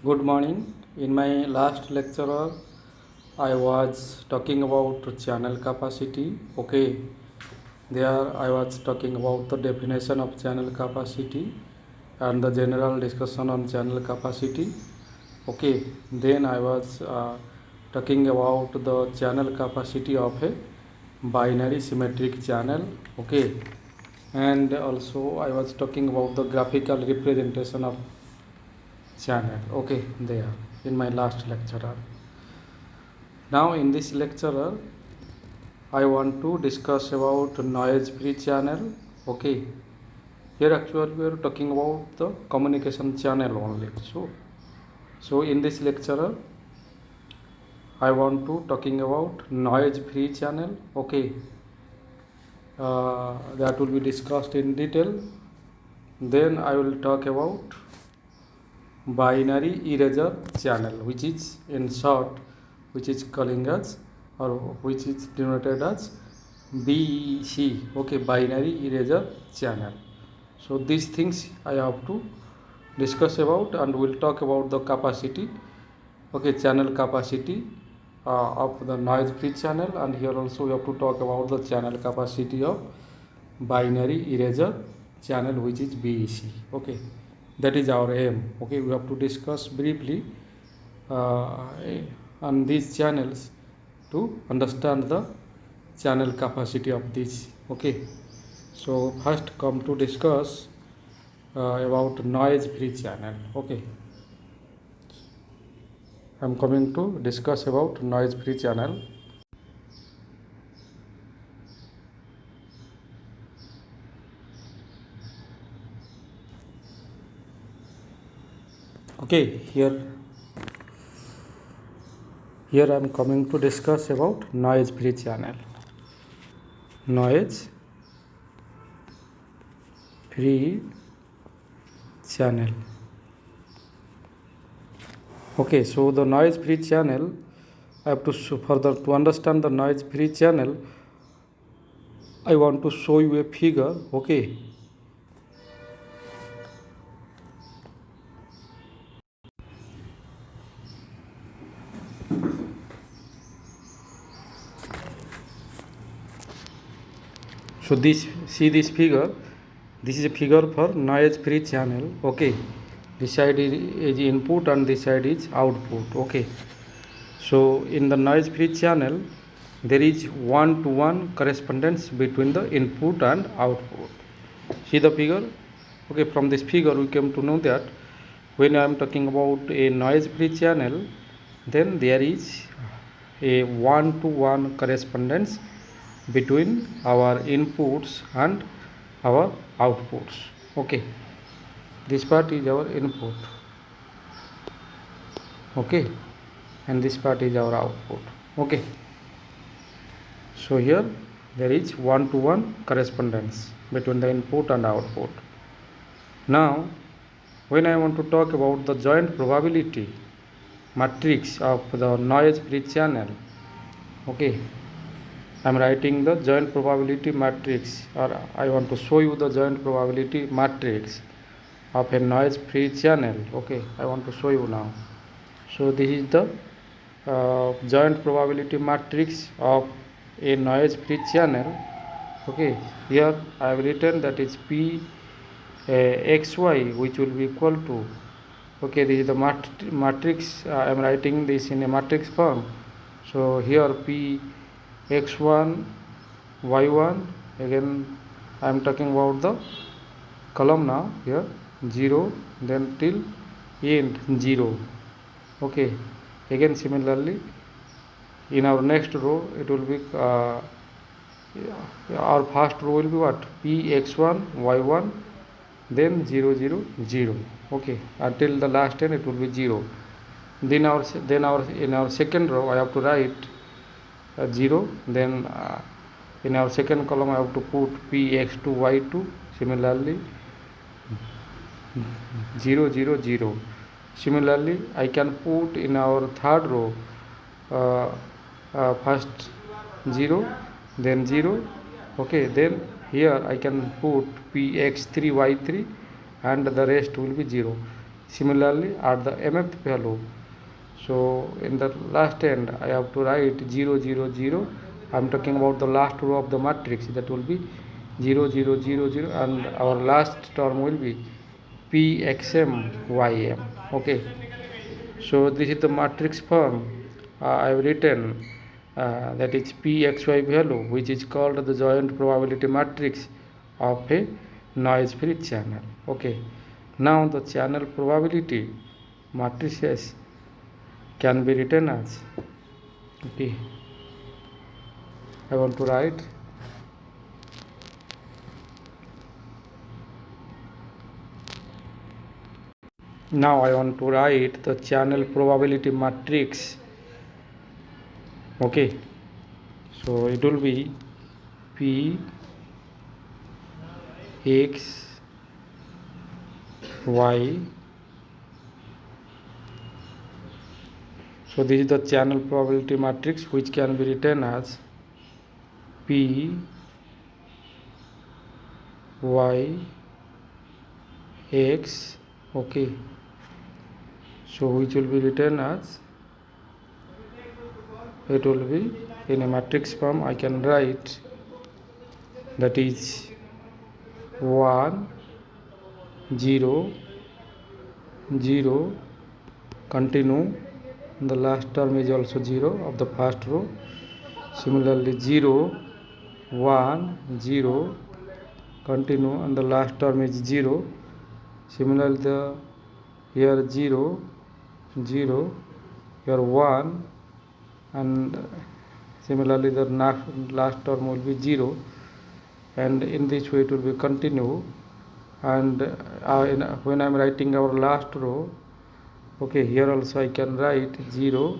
Good morning. In my last lecture, I was talking about channel capacity. Okay, there I was talking about the definition of channel capacity and the general discussion on channel capacity. Okay, then I was talking about the channel capacity of a binary symmetric channel. Okay, and also I was talking about the graphical representation of channel. Okay, there in my last lecture. Now in this lecture I want to discuss about noise free channel. Okay, here actually we are talking about the communication channel only. So in this lecture I want to talking about noise free channel. Okay, that will be discussed in detail. Then I will talk about binary eraser channel, which is in short, which is calling as or which is denoted as BEC. Okay, binary eraser channel. So these things I have to discuss about, and we'll talk about the capacity. Okay, channel capacity of the noise free channel, and here also we have to talk about the channel capacity of binary eraser channel, which is BEC. Okay, that is our aim. Okay, we have to discuss briefly uh, on these channels to understand the channel capacity of this. Okay, so first come to discuss about noise free channel. Okay, I am coming to discuss about noise free channel. Okay, here I am coming to discuss about noise free channel. Noise free channel. Okay, so the noise free channel, I have to further to understand the noise free channel, I want to show you a figure. Okay, so this, see this figure, this is a figure for noise free channel. Okay, this side is input and this side is output. Okay, so in the noise free channel there is one to one correspondence between the input and output. See the figure. Okay, from this figure we came to know that when I am talking about a noise free channel, then there is a one to one correspondence between our inputs and our outputs. Okay, this part is our input. Okay, and this part is our output. Okay, so here there is one to one correspondence between the input and output. Now when I want to talk about the joint probability matrix of the noise free channel, okay, I am writing the joint probability matrix, or I want to show you the joint probability matrix of a noise free channel. Okay, I want to show you now. So this is the joint probability matrix of a noise free channel. Okay, here I have written that is P xy, which will be equal to, okay, this is the matrix. I am writing this in a matrix form. So here P x1 y1, again I am talking about the column now, here 0, then till end 0. Okay, again similarly in our next row it will be our first row will be what, P x1 y1, then 0 0 0. Okay, until the last end it will be 0. Then our in our second row I have to write 0, then in our second column I have to put P x2 y2, similarly 0 0 0. Similarly I can put in our third row first 0, then 0. Okay, then here I can put P x3 y3, and the rest will be 0. Similarly, at the mth value, so in the last end I have to write 0 0 0. I'm talking about the last row of the matrix, that will be 0 0 0 0, and our last term will be pxm ym. Okay, so this is the matrix form I have written, that is pxy value, which is called the joint probability matrix of a noise free channel. Okay, now the channel probability matrices can be written as, okay, I want to write now I want to write the channel probability matrix. Okay, so it will be p x y. So this is the channel probability matrix, which can be written as p y x. Okay, so which will be written as, it will be in a matrix form. I can write, that is 1 0 0, continue, the last term is also 0 of the first row. Similarly 0 1 0, continue, and the last term is 0. Similarly the here 0 0, here 1, and similarly the last term will be 0, and in this way it will be continue. And when I am writing our last row, okay, here also I can write 0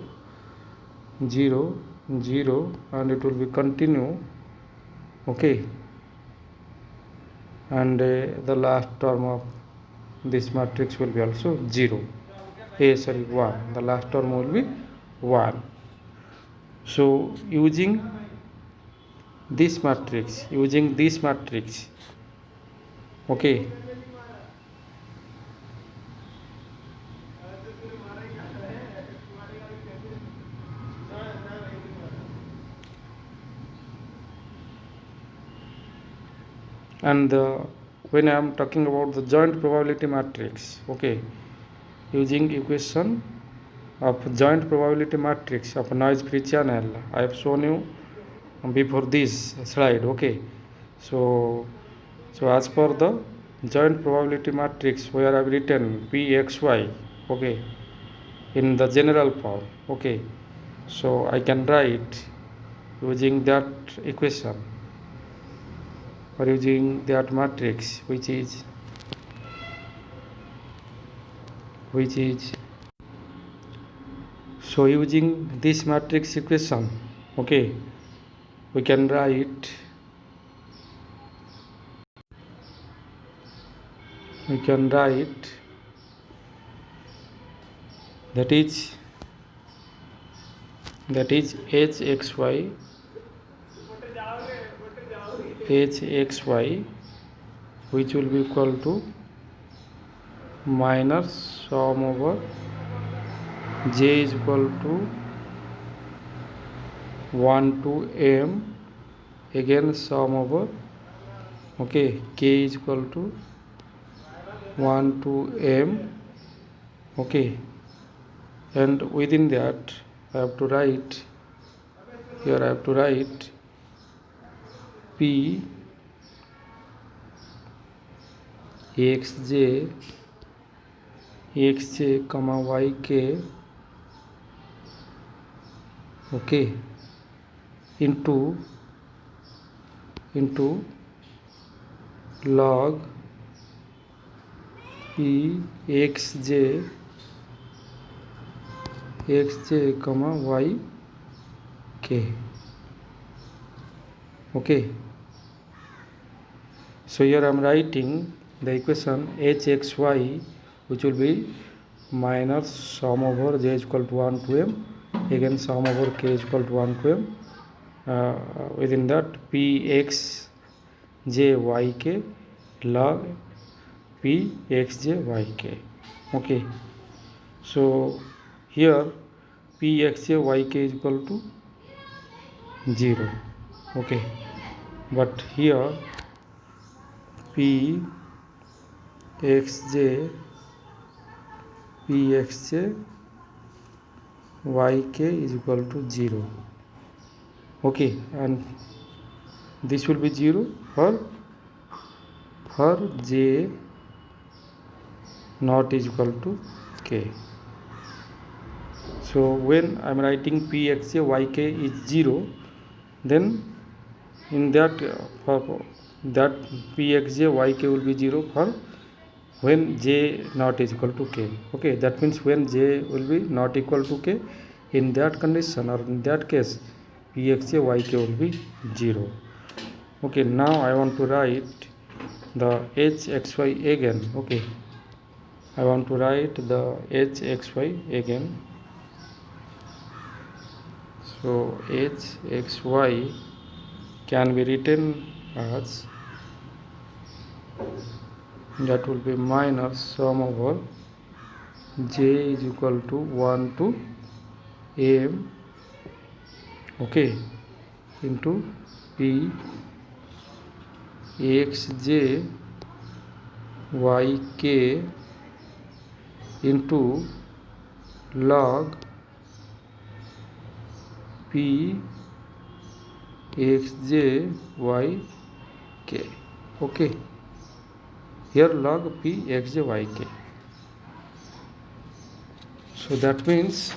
0 0, and it will be continue. Okay, and the last term of this matrix will be also 0, 1, the last term will be 1. So using this matrix, okay, and when I am talking about the joint probability matrix, okay, using equation of joint probability matrix of noise free channel, I have shown you before this slide. Okay, so as per the joint probability matrix, where I have written pxy, okay, in the general form. Okay, so I can write using that equation, or using that matrix, which is so using this matrix equation, okay, we can write that is hxy, which will be equal to minus sum over j is equal to 1 to m, again sum over, okay, k is equal to 1 to m. Okay, and within that I have to write, here I have to write p xj comma yk, okay, into log p xj comma yk. Okay, so here I am writing the equation hxy, which will be minus sum over j is equal to 1 to m, again sum over k is equal to 1 to m, within that pxjyk log pxjyk. Okay, so here pxj yk is equal to 0. Okay, but here pxj yk is equal to 0. Okay, and this will be 0 for j not is equal to k. So when I am writing pxj yk is 0, then in that for that pxj yk will be 0 for when j not is equal to k. Okay, that means when j will be not equal to k, in that condition or in that case pxj yk will be 0. Okay, now I want to write the hxy again. Okay, I want to write the hxy again. So hxy can be written as, that will be minus sum over j is equal to 1 to m, okay, into p xj yk into log p xj yk. Okay, here log p xj yk. So that means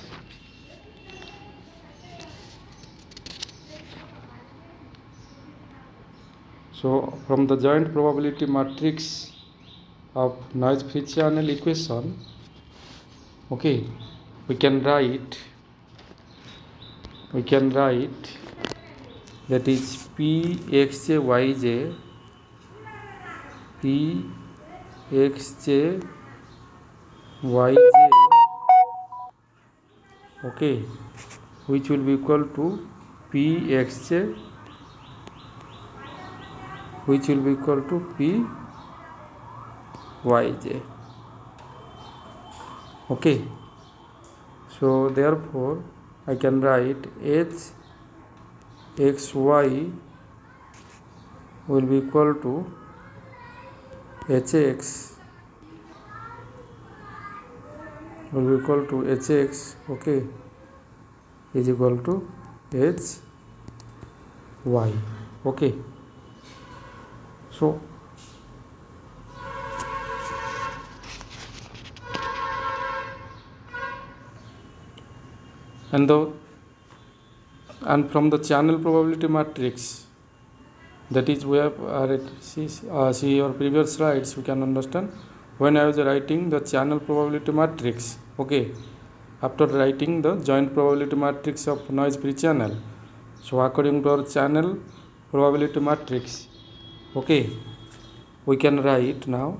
from the joint probability matrix of noise free channel equation, okay, we can write that is p xj yj yj, okay, which will be equal to pxj, which will be equal to pyj. Okay, so therefore I can write hxy will be equal to hx will be equal to hx, okay, is equal to hy. Okay, so and from the channel probability matrix, that is we have see your previous slides, we can understand when I was writing the channel probability matrix. Okay, after writing the joint probability matrix of noise free channel, so according to our channel probability matrix, okay, we can write now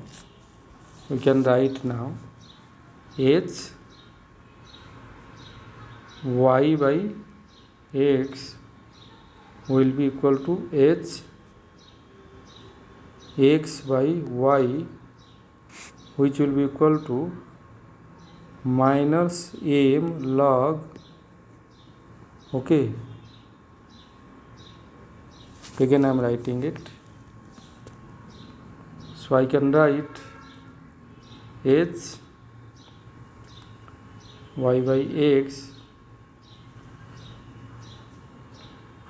h y by x will be equal to h x by y, which will be equal to minus m log, okay, again I am writing it. So I can write h y by x,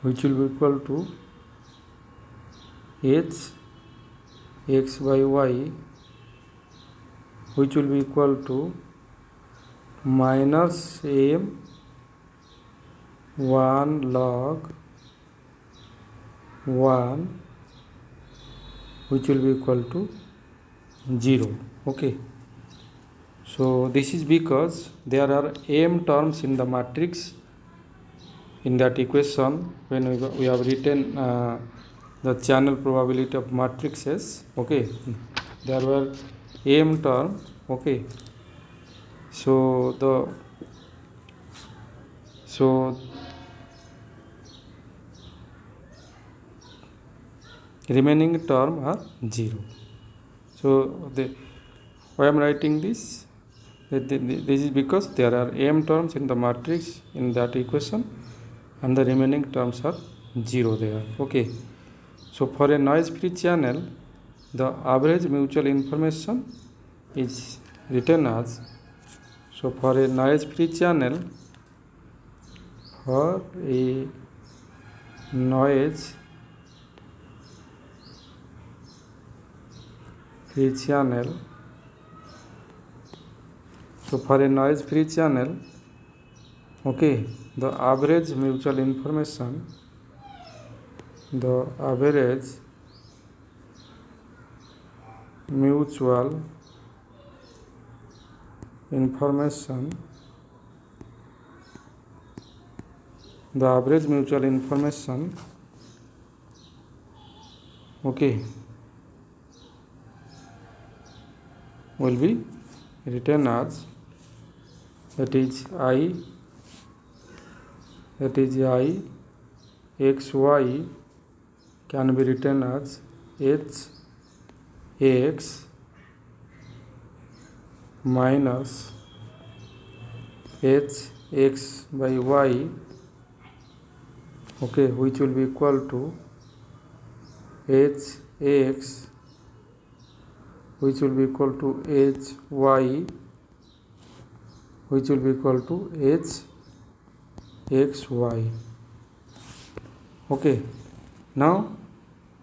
which will be equal to h x by y, which will be equal to minus m 1 log 1, which will be equal to 0. Okay, so this is because there are m terms in the matrix in that equation when we have written the channel probability of matrices. Okay, there were m term. Okay, so remaining term are 0. So why I am writing this, This is because there are m terms in the matrix in that equation and the remaining terms are 0 there. Okay, so for a noise free channel, the average mutual information is written as, so for a noise free channel, for a noise free channel, so for a noise free channel, okay, the average mutual information, the average mutual information, the average mutual information, okay, will be written as, that is I x y can be written as h x minus h x by y, okay, which will be equal to h x, which will be equal to h y, which will be equal to h x y. Okay, now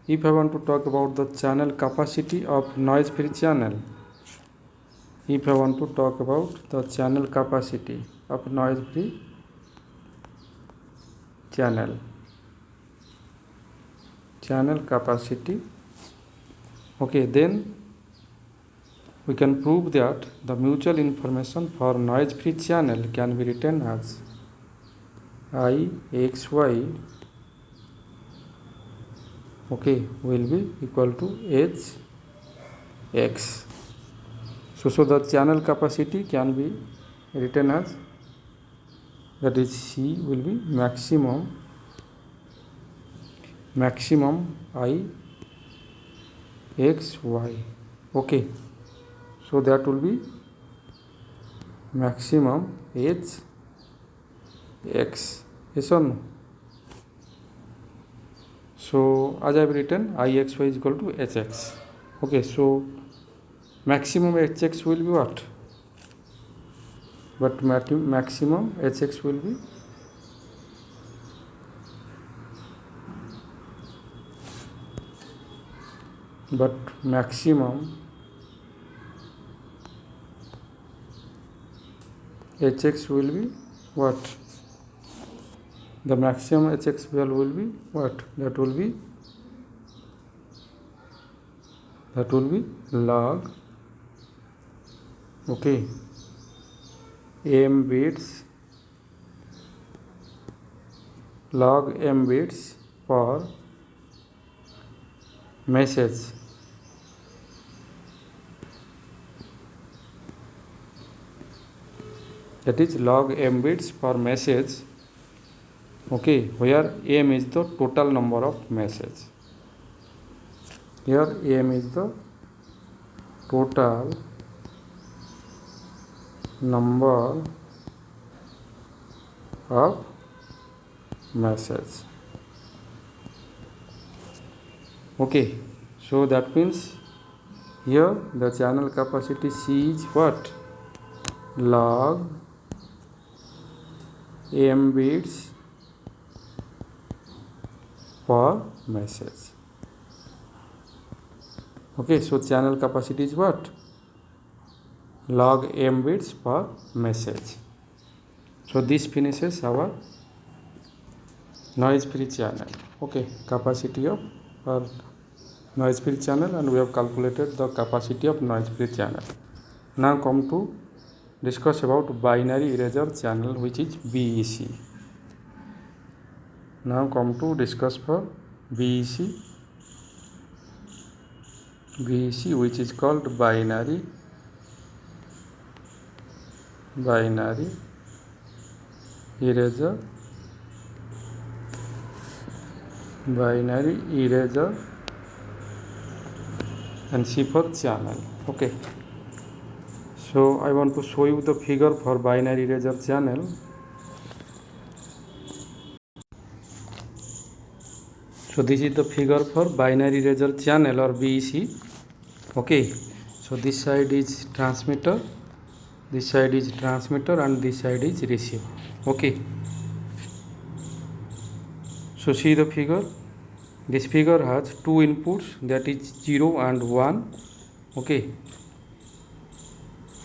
if I want to talk about the channel capacity of noise free channel, if I want to talk about the channel capacity of noise free channel capacity, okay, then we can prove that the mutual information for noise free channel can be written as I x y, okay, will be equal to h x. So the channel capacity can be written as, that is C will be maximum I x y, okay, so that will be maximum h x, yes or no? So as I have written, I x y is equal to h x, okay, so maximum h x will be what? But maximum h x will be maximum h x will be what? The maximum h x value will be what? That will be log, okay, m bits, log m bits per message, that is log m bits per message, okay, where m is the total number of message. Here m is the total number of message, okay, so that means here the channel capacity C is what? Log m bits per message, okay, so channel capacity is what? Log m bits per message. So this finishes our noise free channel, okay, capacity of noise free channel, and we have calculated the capacity of noise free channel. Now come to discuss about binary eraser channel, which is BEC. Now come to discuss for BEC, which is called binary eraser and cipher channel, okay. So I want to show you the figure for binary eraser channel. So this is the figure for binary eraser channel or BEC. Okay, so this side is transmitter, this side is transmitter, and this side is receiver. Okay, so see the figure. This figure has two inputs, that is 0 and 1. Okay,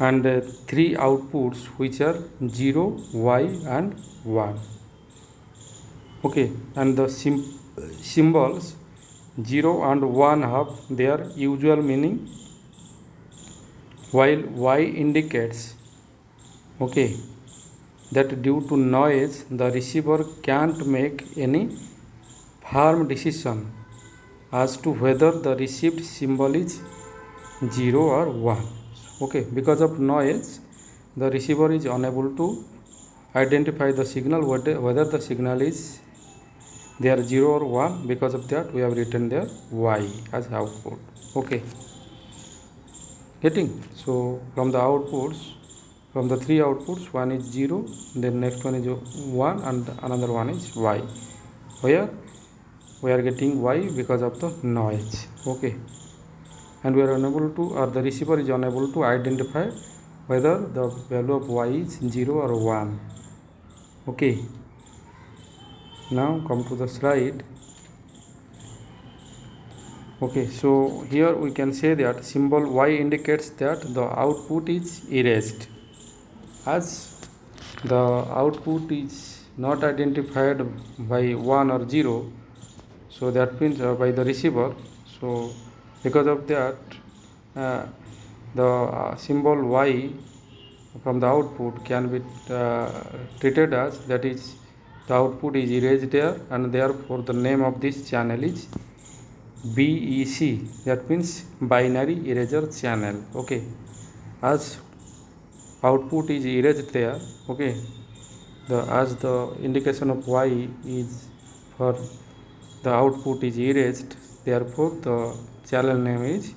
and three outputs which are 0, y, and 1. Okay, and the symbols 0 and 1 have their usual meaning, while y indicates, okay, that due to noise the receiver can't make any firm decision as to whether the received symbol is 0 or 1. Okay, because of noise the receiver is unable to identify the signal, whether the signal is there 0 or 1. Because of that we have written there y as output. Okay, getting? So from the outputs, from the three outputs, one is 0, then next one is 1, and another one is y, where we are getting y because of the noise. Okay, and we are unable to, or the receiver is unable to identify whether the value of y is 0 or 1. Okay, now come to the slide. Okay, so here we can say that symbol y indicates that the output is erased. As the output is not identified by 1 or 0, so that means by the receiver, so because of that the symbol y from the output can be treated as, that is, the output is erased there, and therefore the name of this channel is BEC, that means binary eraser channel. Okay, as output is erased there, okay, as the indication of y is for the output is erased, therefore the channel name is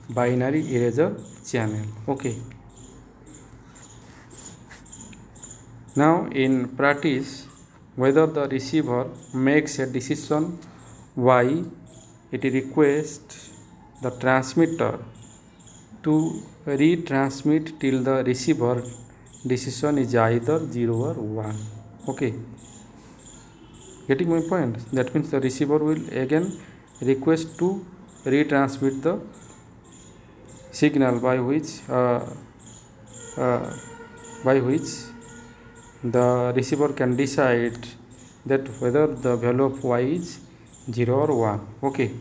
binary eraser channel. Okay, now in practice, whether the receiver makes a decision y, it requests the transmitter to retransmit till the receiver decision is either 0 or 1. Okay, getting my point? That means the receiver will again request to retransmit the signal by which the receiver can decide that whether the value of y is 0 or 1. Okay,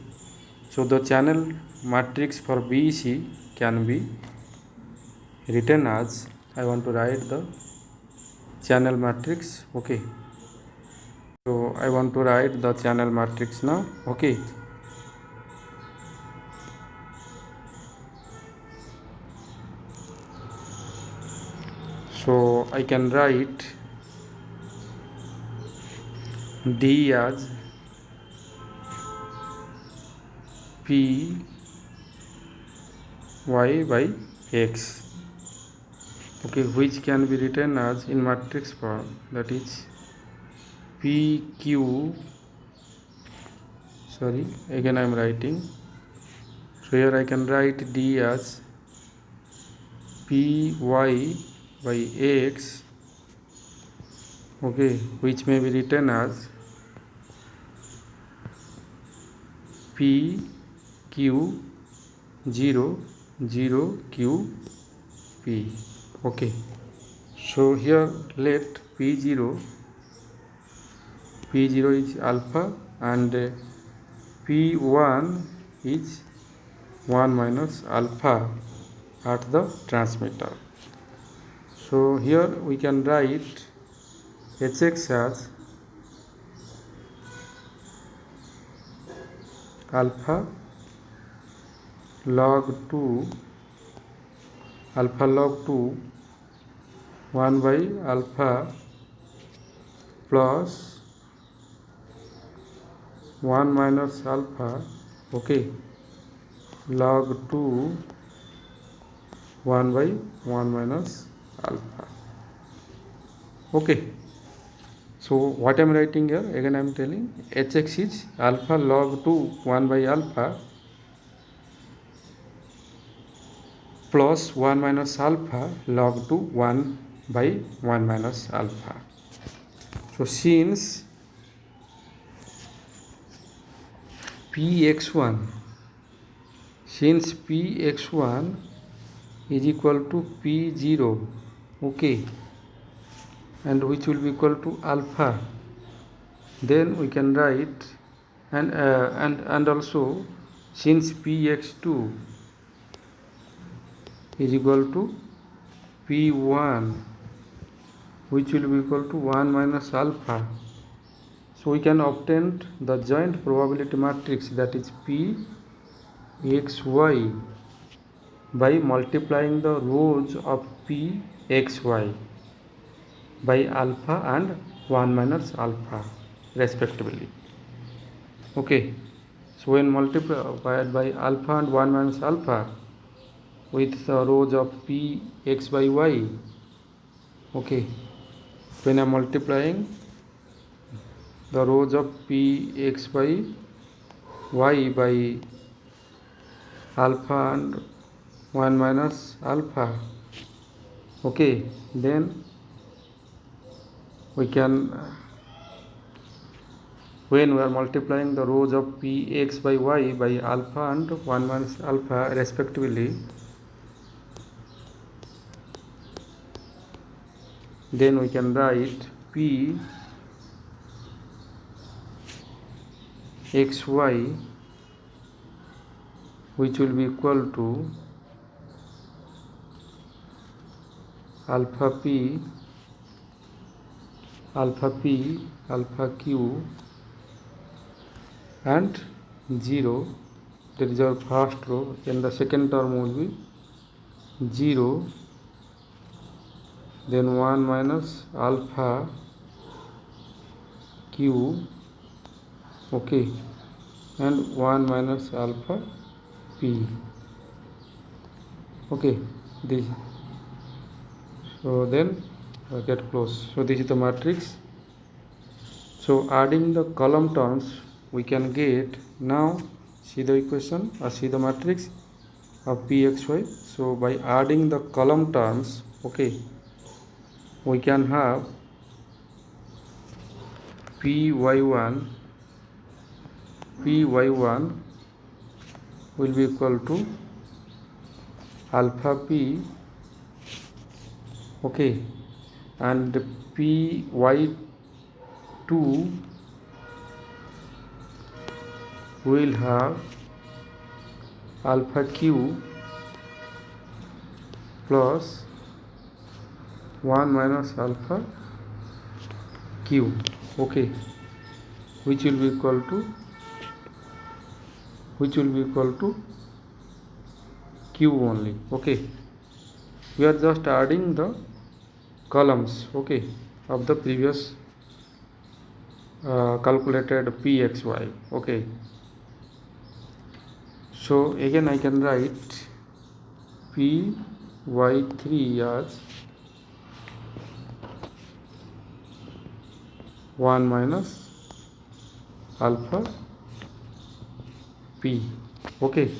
so the channel matrix for BEC can be written as, I want to write the channel matrix. Okay, so I want to write the channel matrix now. Okay, so I can write D as P y by x. Okay, which can be written as in matrix form, that is PQ, sorry, again I am writing. So here I can write D as Py by x, okay, which may be written as PQ 0 0 Q P. Okay, so here let P0 is alpha and P1 is 1 minus alpha at the transmitter. So here we can write Hx as alpha log 2 1 by alpha plus 1 minus alpha, okay, log 2 1 by 1 minus alpha. Okay. So what I am writing here, again I am telling hx is alpha log 2 1 by alpha plus 1 minus alpha log 2 1 by 1 minus alpha. So since px1 is equal to p0, okay, and which will be equal to alpha, then we can write and also since px2 is equal to p1, which will be equal to 1 minus alpha, so we can obtain the joint probability matrix, that is pxy by multiplying the rows of pxy by alpha and 1 minus alpha respectively. Okay, so when multiplied by alpha and 1 minus alpha with the rows of px by y, okay, when I am multiplying the rows of px by y by alpha and 1 minus alpha, okay, then we can, when we are multiplying the rows of px by y by alpha and 1 minus alpha respectively, then we can write p xy, which will be equal to alpha p, alpha q and 0, that is our first row, and the second term will be 0, then 1 minus alpha q, okay, and 1 minus alpha p, okay, this, so then get close. So this is the matrix. So adding the column terms we can get, now see the equation or see the matrix of pxy. So by adding the column terms, okay, we can have py1 will be equal to alpha p, okay, and py2 will have alpha q plus 1 minus alpha q, okay, which will be equal to q only, okay. We are just adding the columns, okay, of the previous calculated pxy, okay. So again I can write py3 as 1 minus alpha p, okay,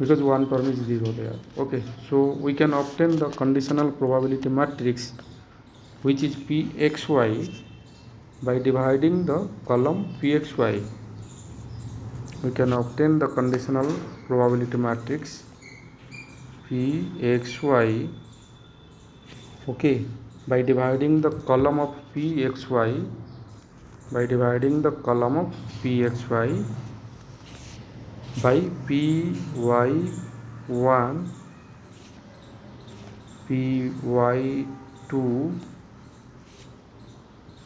because one term is 0 there, okay. So we can obtain the conditional probability matrix, which is pxy, by dividing the column pxy. We can obtain the conditional probability matrix pxy, okay, by dividing the column of pxy by py1 py2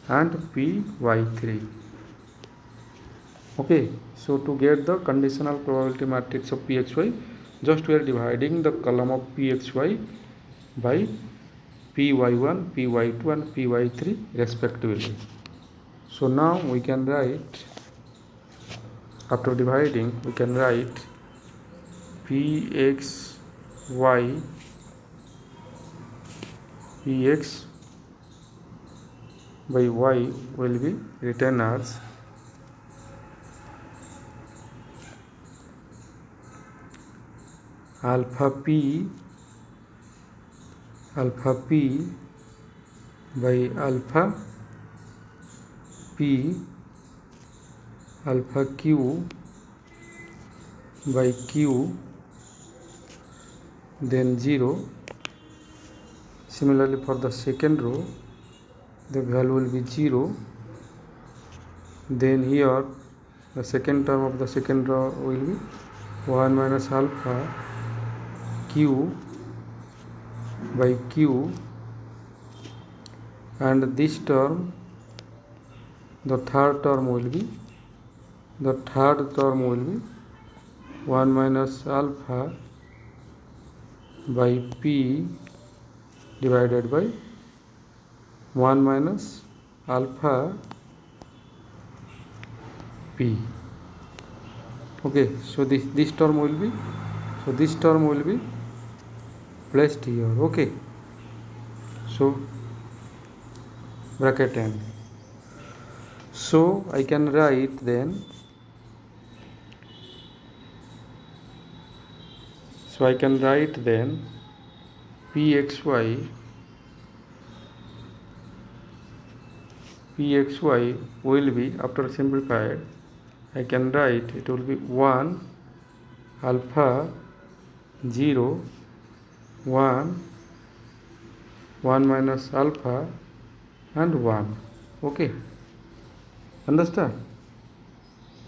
and py3, okay. So to get the conditional probability matrix of pxy, just we are dividing the column of pxy by py1 py2 and py3 respectively. So now we can write, after dividing we can write pxy y px by y will be written as alpha p by alpha p alpha q by q, then 0. Similarly for the second row, the value will be 0. Then here the second term of the second row will be 1 minus alpha q by q, and this term, the third term will be 1 minus alpha by p divided by 1 minus alpha p. Okay, so this term will be placed here. Okay, so bracket n. So I can write then, pxy will be, after simplified, I can write it will be 1 alpha 0 1 1 minus alpha and 1. Okay, understand?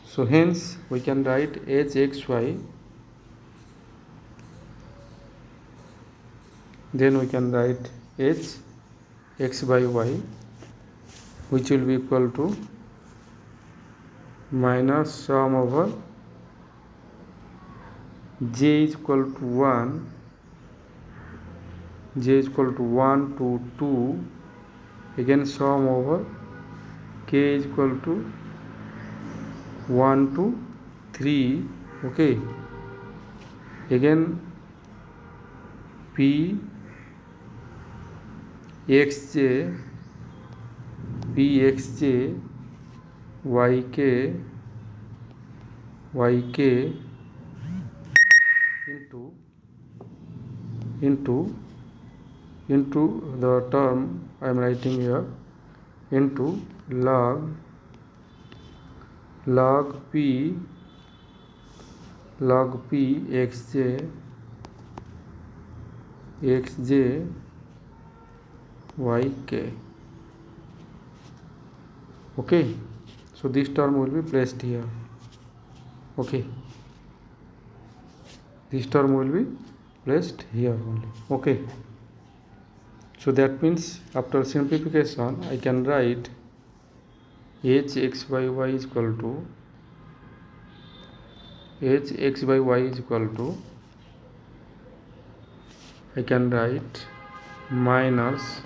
So hence we can write hxy, then we can write h x by y, which will be equal to minus sum over j is equal to 1 to 2, again sum over k is equal to 1 to 3. Okay, again p xj yk into the term I am writing here, into log p xj yk. Okay, so this term will be placed here. Okay, this term will be placed here only. Okay, so that means after simplification I can write hx by y is equal to I can write minus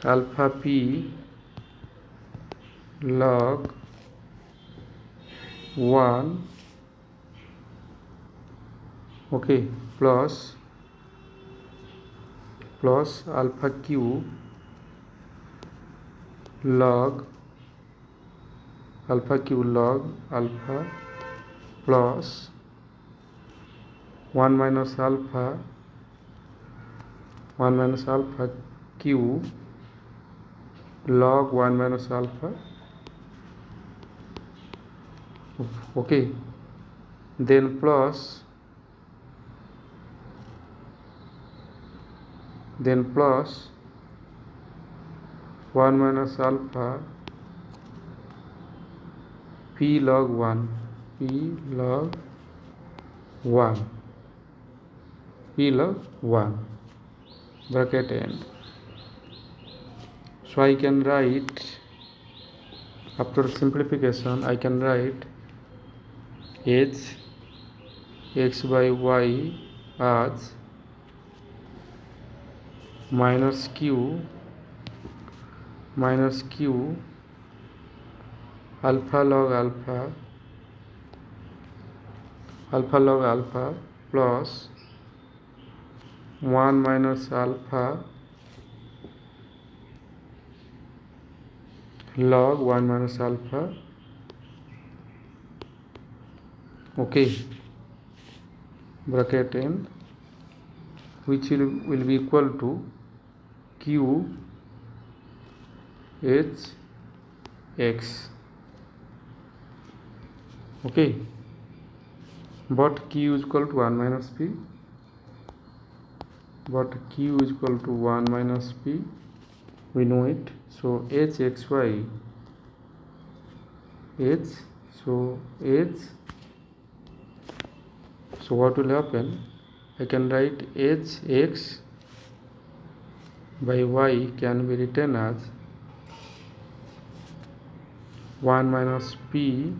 alpha p log 1, okay, plus alpha q log alpha plus 1 minus alpha q log 1 minus alpha. Okay, then plus 1 minus alpha p log 1 bracket end. So I can write, after simplification I can write h x by y as minus q alpha log alpha alpha log alpha plus 1 minus alpha log 1 minus alpha. Okay, bracket end, which will be equal to q h x. Okay, but q is equal to 1 minus p, but q is equal to 1 minus p, we know it. So h x y h, so h, so what will happen, I can write h x by y can be written as 1 minus p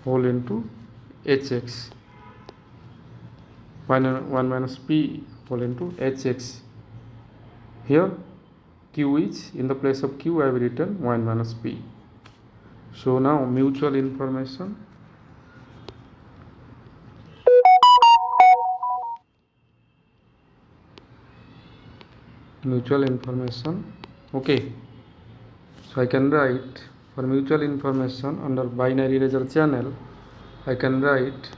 whole into hx, 1 minus p whole into hx. Here q is, in the place of q I have written 1 minus p. So now mutual information, okay. So I can write for mutual information under binary eraser channel, I can write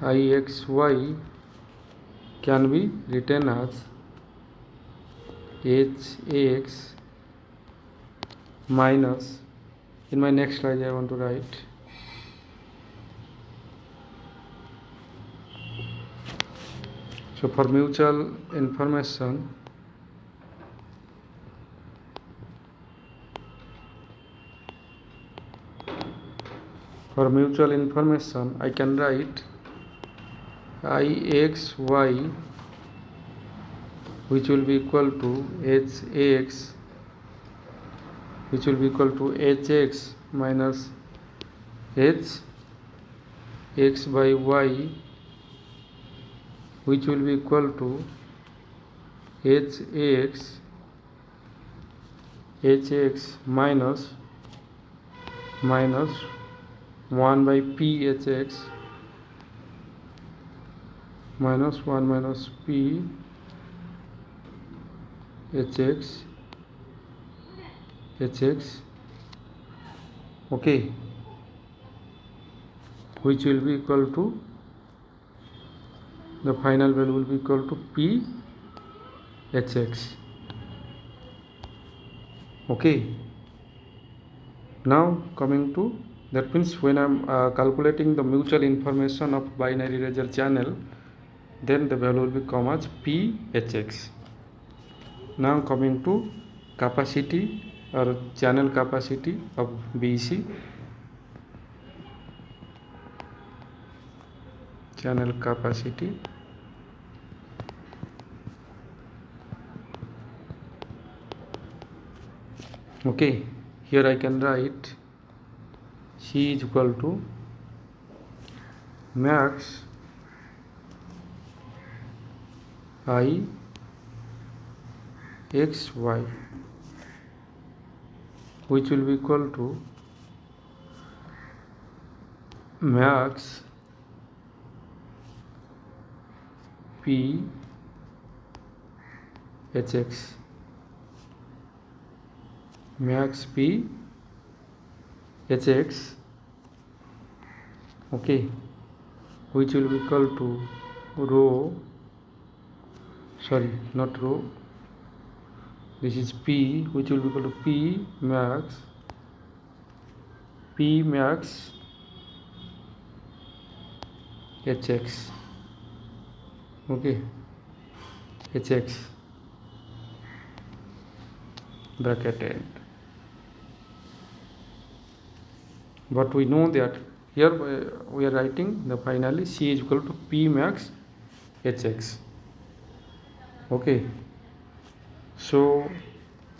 ixy can be written as hx minus, in my next slide I want to write so for mutual information, I can write ixy which will be equal to hax, which will be equal to hx minus h x by y, which will be equal to hx minus 1 by p hx minus 1 minus p hx, okay, which will be equal to, the final value will be equal to p hx. Okay, now coming to, that means when I am calculating the mutual information of binary eraser channel, then the value will become as p hx. Now coming to capacity or channel capacity of BEC, channel capacity, okay. Here I can write C is equal to max I x y, which will be equal to max p hx, max p hx, okay, which will be equal to rho, sorry, not rho, this is p, which will be equal to p max hx, okay, hx bracket end. But we know that here we are writing the finally C is equal to p max hx, okay. So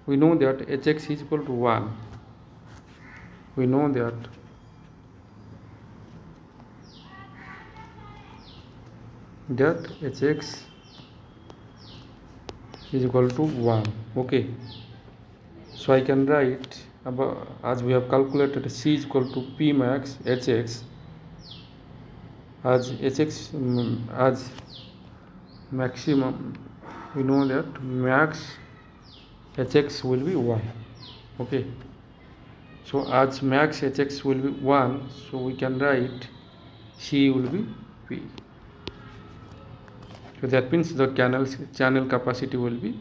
we know that hx is equal to 1, we know that hx is equal to 1, okay. So I can write about, as we have calculated C is equal to p max hx, as hx as maximum, we know that max hx will be 1. Okay, so as max hx will be 1, so we can write c will be p. So that means the channel capacity will be,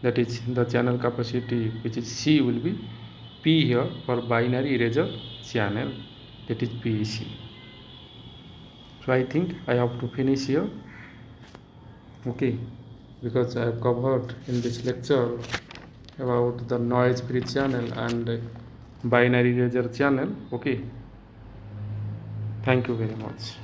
that is the channel capacity which is c will be p here for binary eraser channel, that is PEC. So I think I have to finish here. Okay, because I have covered in this lecture about the noise free channel and binary eraser channel. Okay, thank you very much.